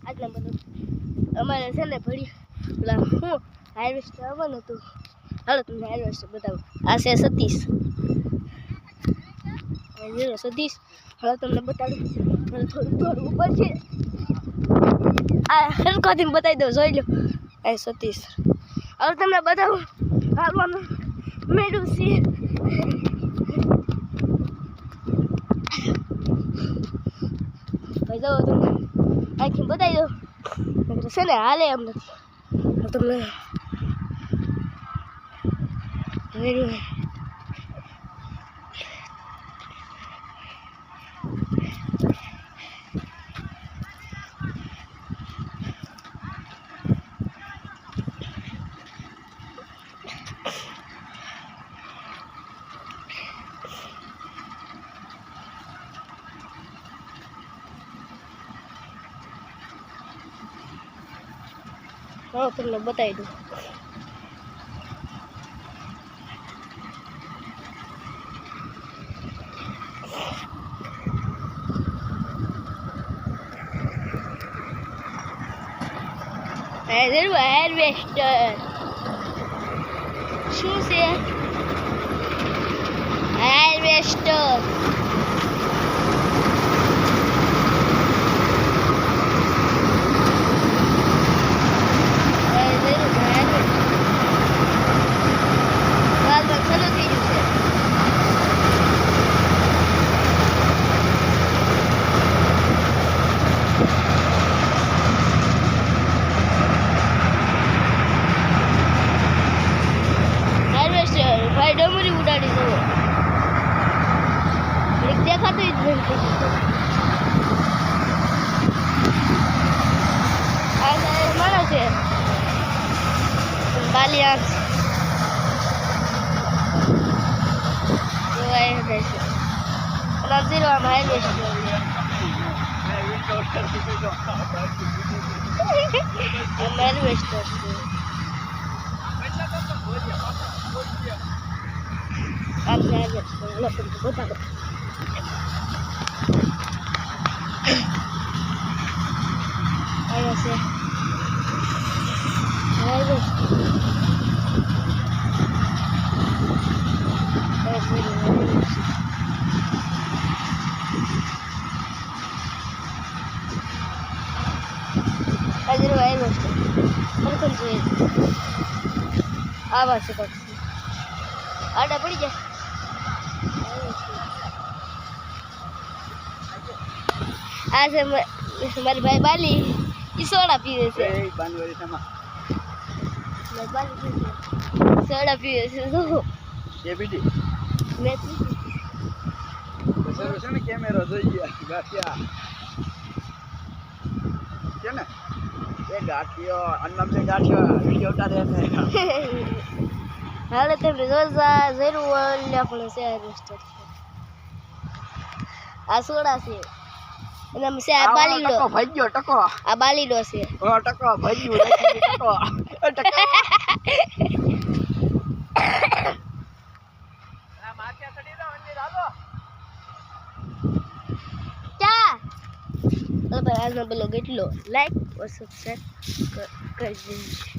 આજના બધું અમારે છે ને ભરી પેલા હું હાર્વેસ્ટર આવવાનું હતું. હાલો તમને હાર્વેસ્ટર બતાવું. આ છે સતીશ હાલો તમને બતાવું. થોડું ઉપર છે આ હરકોથી બતાવી દઉં, જોઈ લો. આ સતીશ હવે તમને બતાવું. હાલવાનું મેળું છે. ભાઈ જાઓ તમને આખી બતાવી દઉં છે ને હાલે એમ નથી. તમને હા તમને બતાવી દઉં. હાર્વેસ્ટર શું છે? હાર્વેસ્ટર ભાઈ ડમરી ઉડાડી દો. એક દેખાતું જ નથી. આ માનો છે બાલિયાન જોવાય છે. નજીરો આમ હાર્વેસ્ટર આપણે આજે લોકો બધા આવ્યા છે. આવા છે પક્ષી આડા પડી જાય. આ છે મારી ભાઈ બાલી, ઈ સોડા પીવે છે. સોડા પીવે છે. કેમેરો જોઈએ કે ને એ ગાંઠિયો અન્નમ છે ગાંઠિયો વિડિયો ઉતારે છે. હાલે તમે રોજા જરૂર આપણે છે હાર્વેસ્ટર. આ સોડા છે એનામ છે. આ બાલીડો ભજ્યો ટકો. આ બાલીડો છે. ઓ ટકો ભજ્યું ટકો ટકો. આ માથે ચડી જાવ અંદિર હાલો. ચા તો ભાઈ આજનો બ્લોગ એટલો લાઈક और સબસ્ક્રાઇબ કરી દેજો.